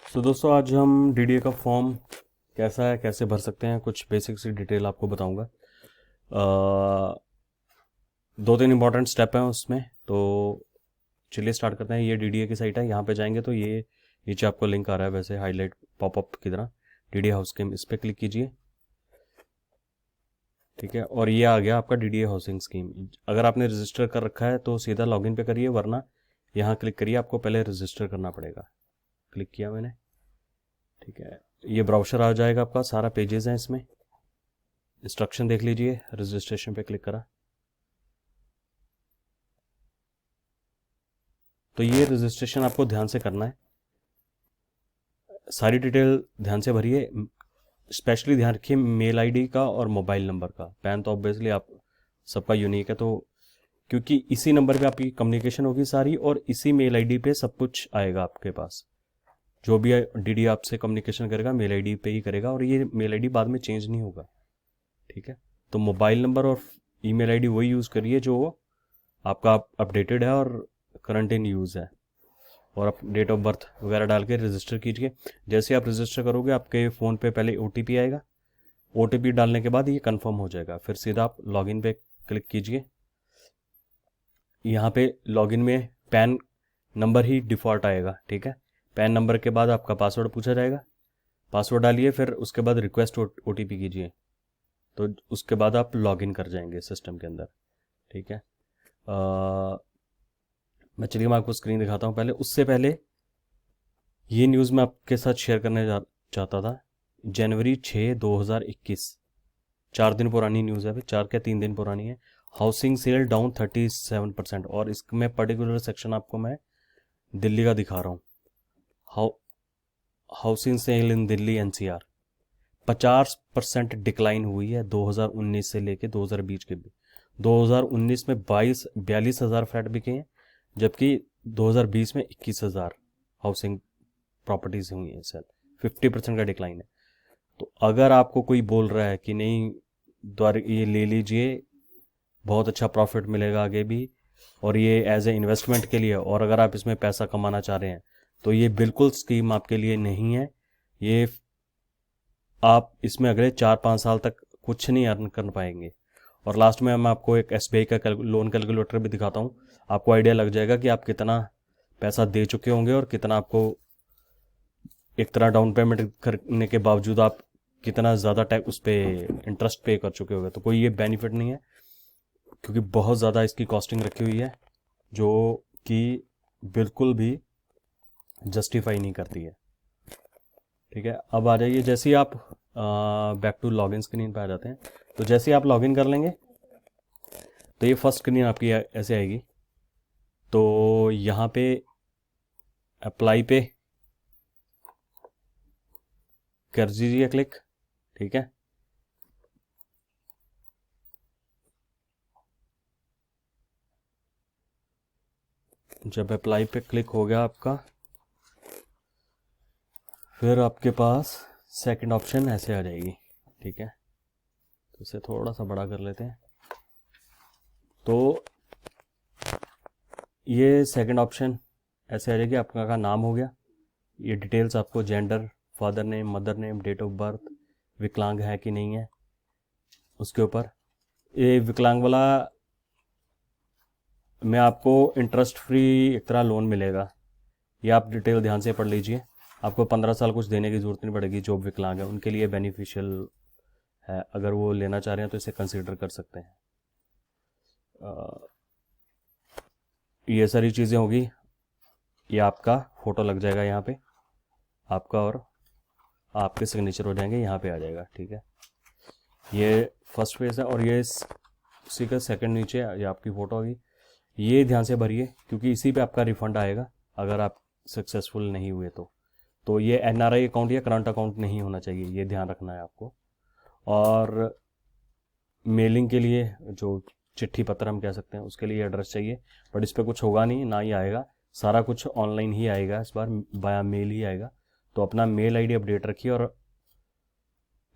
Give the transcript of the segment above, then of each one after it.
तो दोस्तों आज हम डीडीए का फॉर्म कैसा है, कैसे भर सकते हैं, कुछ बेसिक सी डिटेल आपको बताऊंगा। दो तीन इंपॉर्टेंट स्टेप हैं उसमें। तो चलिए स्टार्ट करते हैं। ये डीडीए की साइट है, यहाँ पे जाएंगे तो ये नीचे आपको लिंक आ रहा है वैसे हाईलाइट पॉपअप की तरह, डीडीए हाउस स्कीम, इस पर क्लिक कीजिए। ठीक है, और ये आ गया आपका डीडीए हाउसिंग स्कीम। अगर आपने रजिस्टर कर रखा है तो सीधा लॉगिन पे करिए, वरना यहाँ क्लिक करिए, आपको पहले रजिस्टर करना पड़ेगा। क्लिक किया मैंने। ठीक है, ये ब्राउज़र आ जाएगा आपका, सारा पेजेस हैं इसमें। इंस्ट्रक्शन देख लीजिए, रजिस्ट्रेशन पे क्लिक करा तो ये रजिस्ट्रेशन आपको ध्यान से करना है, सारी डिटेल ध्यान से भरिए। स्पेशली ध्यान रखिए मेल आईडी का और मोबाइल नंबर का। पैन तो ऑब्वियसली आप सबका यूनिक है, तो क्योंकि इसी नंबर पे आपकी कम्युनिकेशन होगी सारी, और इसी मेल आईडी पे सब कुछ आएगा आपके पास। जो भी डीडी आपसे कम्युनिकेशन करेगा मेल आईडी पे ही करेगा, और ये मेल आईडी बाद में चेंज नहीं होगा। ठीक है, तो मोबाइल नंबर और ईमेल आईडी वही यूज़ करिए जो आपका अपडेटेड है और करंट इन यूज़ है, और आप डेट ऑफ बर्थ वगैरह डाल के रजिस्टर कीजिए। जैसे आप रजिस्टर करोगे आपके फ़ोन पे पहले ओटीपी आएगा, ओटीपी डालने के बाद ये कंफर्म हो जाएगा। फिर सीधा आप लॉगिन पे क्लिक कीजिए। यहाँ पे लॉगिन में पैन नंबर ही डिफ़ॉल्ट आएगा। ठीक है, पैन नंबर के बाद आपका पासवर्ड पूछा जाएगा, पासवर्ड डालिए, फिर उसके बाद रिक्वेस्ट ओटीपी कीजिए, तो उसके बाद आप लॉगिन कर जाएंगे सिस्टम के अंदर। ठीक है, मैं आपको स्क्रीन दिखाता हूँ। पहले उससे पहले ये न्यूज़ मैं आपके साथ शेयर करने चाहता था। जनवरी 6 2021, 4 दिन पुरानी न्यूज़ है, फिर 4 क्या 3 दिन पुरानी है। हाउसिंग सेल डाउन 37%, और इसमें पर्टिकुलर सेक्शन आपको मैं दिल्ली का दिखा रहा हूँ। हाउसिंग सेल इन दिल्ली एनसीआर 50% डिक्लाइन हुई है 2019 से लेके 2020 के बीच। 2019 में 42,000 फ्लैट बिके हैं, जबकि 2020 में 21,000 हाउसिंग प्रॉपर्टीज हुई हैं सेल। 50% का डिक्लाइन है। तो अगर आपको कोई बोल रहा है कि नहीं द्वारा ये ले लीजिए, बहुत अच्छा प्रॉफिट मिलेगा आगे भी, और ये एज ए इन्वेस्टमेंट के लिए, और अगर आप इसमें पैसा कमाना चाह रहे हैं, तो ये बिल्कुल स्कीम आपके लिए नहीं है। ये आप इसमें अगले 4-5 साल तक कुछ नहीं अर्न कर पाएंगे। और लास्ट में मैं आपको एक एसबीआई का लोन कैलकुलेटर भी दिखाता हूँ, आपको आइडिया लग जाएगा कि आप कितना पैसा दे चुके होंगे और कितना आपको एक तरह डाउन पेमेंट करने के बावजूद आप कितना ज़्यादा टैक्स उस पर इंटरेस्ट पे कर चुके होंगे। तो कोई ये बेनिफिट नहीं है, क्योंकि बहुत ज़्यादा इसकी कॉस्टिंग रखी हुई है जो कि बिल्कुल भी जस्टिफाई नहीं करती है। ठीक है, अब आ जाइए, जैसे ही आप बैक टू लॉगिन स्क्रीन पे आ जाते हैं, तो जैसे ही आप लॉगिन कर लेंगे तो ये फर्स्ट स्क्रीन आपकी ऐसे आएगी। तो यहाँ पे अप्लाई पे कर दीजिए क्लिक। ठीक है, जब अप्लाई पे क्लिक हो गया आपका, फिर आपके पास सेकंड ऑप्शन ऐसे आ जाएगी। ठीक है, तो इसे थोड़ा सा बड़ा कर लेते हैं। तो ये सेकंड ऑप्शन ऐसे आ जाएगी, आपका का नाम हो गया, ये डिटेल्स आपको gender, father name, mother name, date of birth, विकलांग है कि नहीं है उसके ऊपर। ये विकलांग वाला में आपको इंटरेस्ट फ्री एक तरह लोन मिलेगा, ये आप डिटेल ध्यान से पढ़ लीजिए। आपको 15 साल कुछ देने की जरूरत नहीं पड़ेगी। जो विकलांग है उनके लिए बेनिफिशियल है, अगर वो लेना चाह रहे हैं तो इसे कंसिडर कर सकते हैं। ये सारी चीज़ें होगी। ये आपका फ़ोटो लग जाएगा यहाँ पे आपका, और आपके सिग्नेचर हो जाएंगे, यहाँ पे आ जाएगा। ठीक है, ये फर्स्ट पेज है, और ये उसी का सेकंड नीचे ये आपकी फ़ोटो होगी। ये ध्यान से भरिए, क्योंकि इसी पे आपका रिफंड आएगा अगर आप सक्सेसफुल नहीं हुए तो ये एनआरआई अकाउंट या करंट अकाउंट नहीं होना चाहिए, ये ध्यान रखना है आपको। और मेलिंग के लिए जो चिट्ठी पत्र हम कह सकते हैं, उसके लिए एड्रेस चाहिए, बट इस पर कुछ होगा नहीं, ना ही आएगा। सारा कुछ ऑनलाइन ही आएगा, इस बार बाया मेल ही आएगा। तो अपना मेल आईडी अपडेट रखिए, और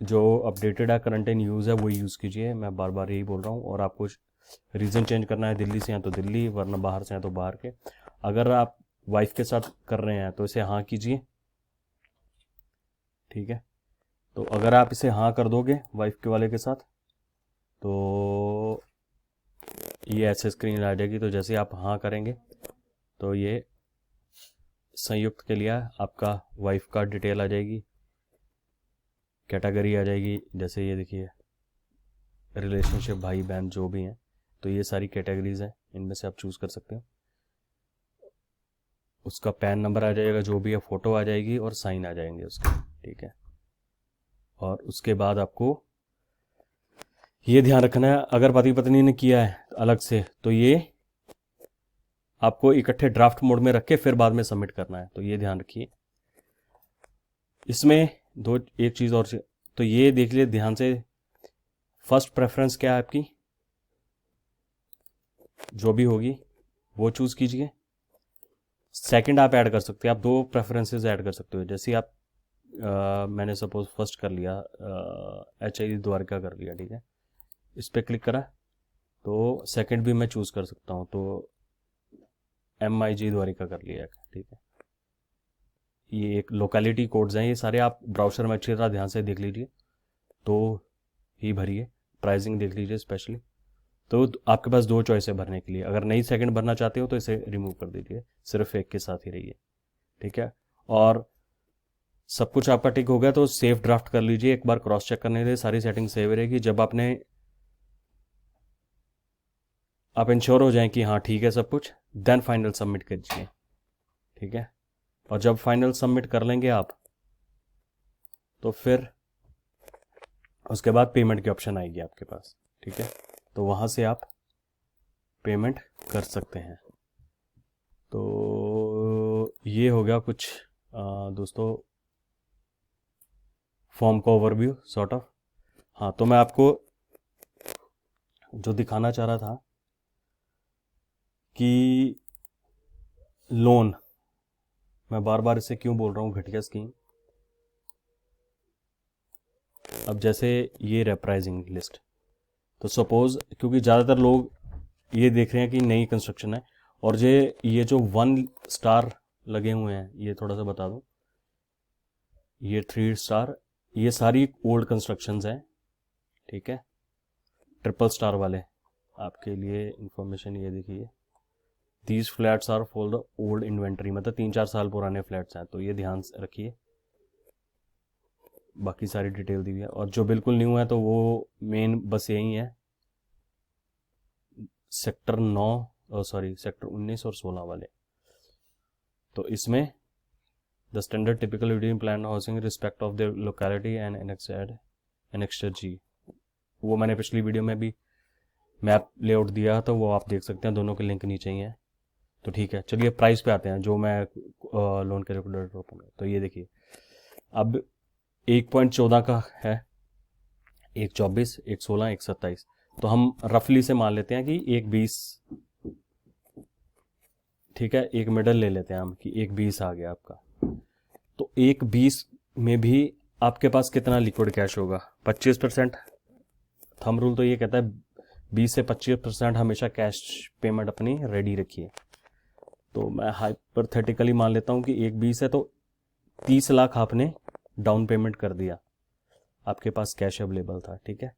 जो अपडेटेड है करंट इन यूज़ है वो यूज़ कीजिए। मैं बार बार यही बोल रहा हूँ। और आपको रीज़न चेंज करना है, दिल्ली से हैं तो दिल्ली, वरना बाहर से हैं तो बाहर के। अगर आप वाइफ के साथ कर रहे हैं तो इसे हाँ कीजिए, ठीक है। तो अगर आप इसे हाँ कर दोगे वाइफ के वाले के साथ तो ये ऐसे स्क्रीन आ जाएगी। तो जैसे आप हाँ करेंगे तो ये संयुक्त के लिए आपका वाइफ का डिटेल आ जाएगी, कैटेगरी आ जाएगी। जैसे ये देखिए रिलेशनशिप, भाई बहन जो भी हैं, तो ये सारी कैटेगरीज हैं, इनमें से आप चूज़ कर सकते हो। उसका पैन नंबर आ जाएगा, जो भी है, फ़ोटो आ जाएगी और साइन आ जाएंगे उसके, ठीक है। और उसके बाद आपको ये ध्यान रखना है, अगर पति पत्नी ने किया है अलग से तो ये आपको इकट्ठे ड्राफ्ट मोड में रख के फिर बाद में सबमिट करना है, तो ये ध्यान रखिए। इसमें एक चीज़ और, तो ये देख लिए ध्यान से, फर्स्ट प्रेफरेंस क्या है आपकी, जो भी होगी वो चूज़ कीजिए। सेकंड आप ऐड कर सकते हैं, आप 2 प्रेफरेंसेस ऐड कर सकते हो। जैसे आप मैंने सपोज फर्स्ट कर लिया, HID द्वारका कर लिया, ठीक है, इस पर क्लिक करा, तो सेकंड भी मैं चूज़ कर सकता हूँ, तो MIG द्वारिका कर लिया, ठीक है। ये एक लोकेलिटी कोड्स हैं, ये सारे आप ब्राउज़र में अच्छी तरह ध्यान से देख लीजिए तो ही भरिए। प्राइसिंग देख लीजिए स्पेशली। तो आपके पास 2 चॉइस है भरने के लिए। अगर नई सेकंड भरना चाहते हो तो इसे रिमूव कर दीजिए, सिर्फ एक के साथ ही रहिए, ठीक है। और सब कुछ आपका टिक हो गया तो सेव ड्राफ्ट कर लीजिए, एक बार क्रॉस चेक करने के सारी सेटिंग सेव रहेगी। जब आप इंश्योर हो जाएं कि हाँ ठीक है सब कुछ, देन फाइनल सबमिट कीजिए, ठीक है। और जब फाइनल सबमिट कर लेंगे आप तो फिर उसके बाद पेमेंट की ऑप्शन आएगी आपके पास, ठीक है। तो वहाँ से आप पेमेंट कर सकते हैं। तो ये हो गया कुछ दोस्तों फॉर्म का ओवरव्यू सॉर्ट ऑफ। हाँ, तो मैं आपको जो दिखाना चाह रहा था कि लोन, मैं बार बार इसे क्यों बोल रहा हूँ घटिया स्कीम। अब जैसे ये रेप्राइजिंग लिस्ट, तो सपोज क्योंकि ज़्यादातर लोग ये देख रहे हैं कि नई कंस्ट्रक्शन है, और ये जो 1 स्टार लगे हुए हैं, ये थोड़ा सा बता दूं, ये 3 स्टार, ये सारी ओल्ड कंस्ट्रक्शंस हैं, ठीक है। ट्रिपल स्टार वाले आपके लिए इंफॉर्मेशन ये देखिए, these flats are for the old inventory, मतलब 3-4 साल पुराने फ्लैट्स हैं, तो ये ध्यान से रखिए। बाकी सारी डिटेल दी हुई है, और जो बिल्कुल न्यू है तो वो मेन बस यही है, सेक्टर 19 और 16 वाले। तो इसमें the standard typical building plan housing respect of the locality and annexure G, वो मैंने पिछली वीडियो में भी मैप लेआउट दिया, तो वो आप देख सकते हैं, दोनों के लिंक नीचे ही हैं। तो ठीक है, चलिए प्राइस पे आते हैं, जो मैं लोन कैलकुलेटर ओपन कर, तो ये देखिए अब 1.14 का है, 1.24, 1.16, 1.27, तो हम रफली से मान लेते हैं कि 1.20, ठीक है, एक मिडल ले लेते हैं हम कि 1.20 आ गया आपका। तो 1.20 में भी आपके पास कितना लिक्विड कैश होगा, 25%। थंब रूल तो ये कहता है 20 से 25% हमेशा कैश पेमेंट अपनी रेडी रखिए। तो मैं हाइपोथेटिकली मान लेता हूं कि 1.20 है, तो 30 लाख आपने डाउन पेमेंट कर दिया, आपके पास कैश अवेलेबल था, ठीक है।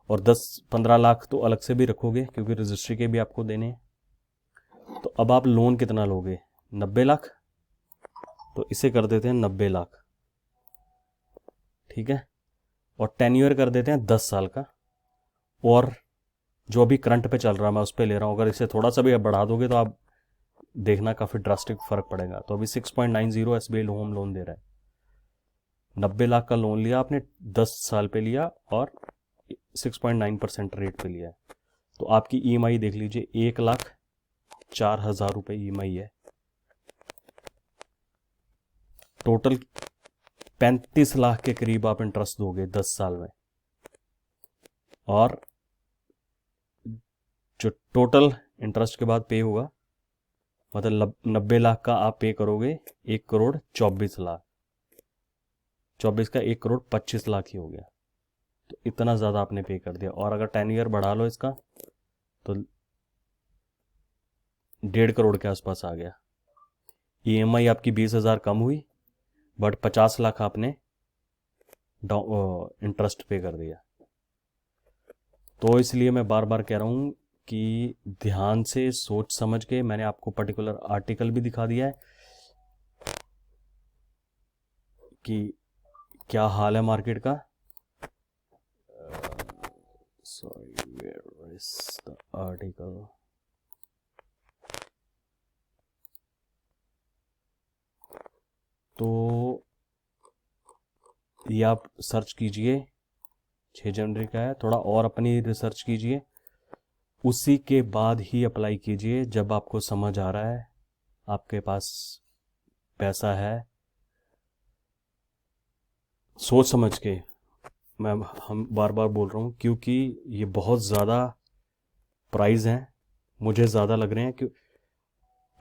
और 10-15 लाख तो अलग से भी रखोगे क्योंकि रजिस्ट्री के भी आपको देने हैं। तो अब आप लोन कितना लोगे, 90 लाख, तो इसे कर देते हैं 90 लाख, ठीक है। और टेन्योर कर देते हैं 10 साल का, और जो अभी करंट पे चल रहा है मैं उस पर ले रहा हूँ, अगर इसे थोड़ा सा भी बढ़ा दोगे तो आप देखना काफ़ी ड्रास्टिक फर्क पड़ेगा। तो अभी 6.90 SBI होम लोन दे रहा है, 90 लाख का लोन लिया आपने, 10 साल पे लिया और 6.9% रेट पे लिया है। तो आपकी EMI देख लीजिए, 1,04,000 रुपये EMI है, टोटल 35 लाख के करीब आप इंटरेस्ट दोगे 10 साल में। और जो टोटल इंटरेस्ट के बाद पे होगा, मतलब 90 लाख का आप पे करोगे 1,24,00,000, 24 का 1,25,00,000 ही हो गया। तो इतना ज़्यादा आपने पे कर दिया। और अगर 10 ईयर बढ़ा लो इसका तो 1.5 करोड़ के आसपास आ गया। EMI आपकी 20,000 कम हुई, बट 50 लाख आपने इंटरेस्ट पे कर दिया। तो इसलिए मैं बार बार कह रहा हूँ कि ध्यान से सोच समझ के, मैंने आपको पर्टिकुलर आर्टिकल भी दिखा दिया है कि क्या हाल है मार्केट का। Sorry, where is the article. तो ये आप सर्च कीजिए, 6 जनवरी का है, थोड़ा और अपनी रिसर्च कीजिए, उसी के बाद ही अप्लाई कीजिए। जब आपको समझ आ रहा है, आपके पास पैसा है, सोच समझ के। हम बार बार बोल रहा हूँ क्योंकि ये बहुत ज़्यादा प्राइस हैं, मुझे ज़्यादा लग रहे हैं कि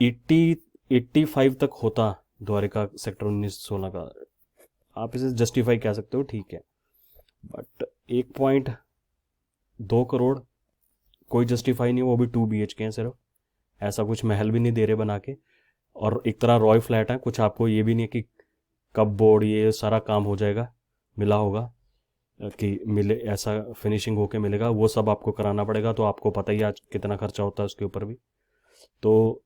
85 तक होता द्वारिका सेक्टर 19-16 का। आप इसे जस्टिफाई कह सकते हो, ठीक है, बट 1.2 करोड़ कोई जस्टिफाई नहीं, वो भी 2 BHK हैं सिर्फ। ऐसा कुछ महल भी नहीं दे रहे बना के, और एक तरह रॉय फ्लैट है, कुछ आपको ये भी नहीं है कि कब बोर्ड ये सारा काम हो जाएगा, मिला होगा कि मिले, ऐसा फिनिशिंग होके मिलेगा, वो सब आपको कराना पड़ेगा। तो आपको पता ही आज कितना खर्चा होता है उसके ऊपर भी। तो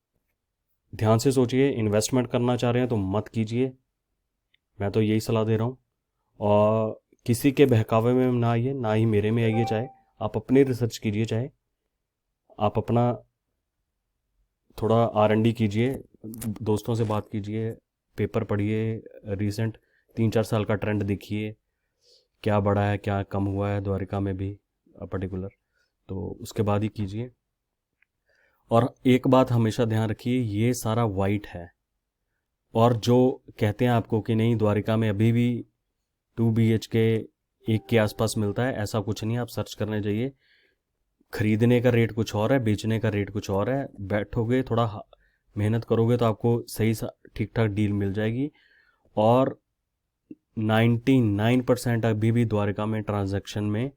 ध्यान से सोचिए, इन्वेस्टमेंट करना चाह रहे हैं तो मत कीजिए, मैं तो यही सलाह दे रहा हूँ। और किसी के बहकावे में ना आइए, ना ही मेरे में आइए। चाहे आप अपनी रिसर्च कीजिए, चाहे आप अपना थोड़ा R&D कीजिए, दोस्तों से बात कीजिए, पेपर पढ़िए, रीसेंट 3-4 साल का ट्रेंड देखिए, क्या बढ़ा है क्या कम हुआ है द्वारिका में भी पर्टिकुलर, तो उसके बाद ही कीजिए। और एक बात हमेशा ध्यान रखिए, ये सारा वाइट है, और जो कहते हैं आपको कि नहीं द्वारिका में अभी भी 2 BHK 1 के आसपास मिलता है, ऐसा कुछ नहीं। आप सर्च करने जाइए, खरीदने का रेट कुछ और है, बेचने का रेट कुछ और है। बैठोगे थोड़ा मेहनत करोगे तो आपको सही ठीक ठाक डील मिल जाएगी। और 99% अभी भी द्वारिका में ट्रांजैक्शन में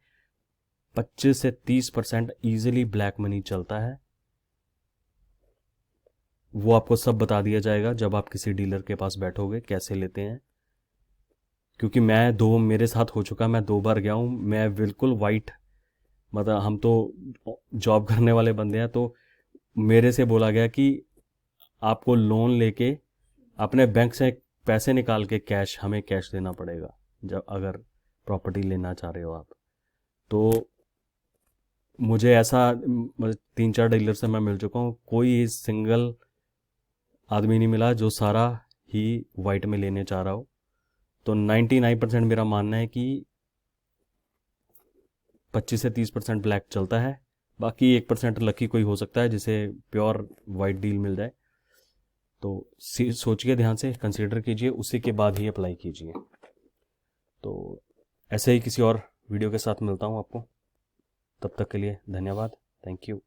25 से 30% ईजिली ब्लैक मनी चलता है। वो आपको सब बता दिया जाएगा जब आप किसी डीलर के पास बैठोगे, कैसे लेते हैं। क्योंकि मेरे साथ हो चुका, मैं 2 बार गया हूँ, मैं बिल्कुल वाइट, मतलब हम तो जॉब करने वाले बंदे हैं, तो मेरे से बोला गया कि आपको लोन लेके अपने बैंक से पैसे निकाल के कैश, हमें कैश देना पड़ेगा जब अगर प्रॉपर्टी लेना चाह रहे हो आप। तो मुझे ऐसा 3-4 डीलर से मैं मिल चुका हूँ, कोई सिंगल आदमी नहीं मिला जो सारा ही वाइट में लेने चाह रहा हो। तो 99% मेरा मानना है कि 25 से 30% ब्लैक चलता है, बाकी 1% लकी कोई हो सकता है जिसे प्योर वाइट डील मिल जाए। तो सोचिए, ध्यान से कंसीडर कीजिए, उसी के बाद ही अप्लाई कीजिए। तो ऐसे ही किसी और वीडियो के साथ मिलता हूँ आपको, तब तक के लिए धन्यवाद, थैंक यू।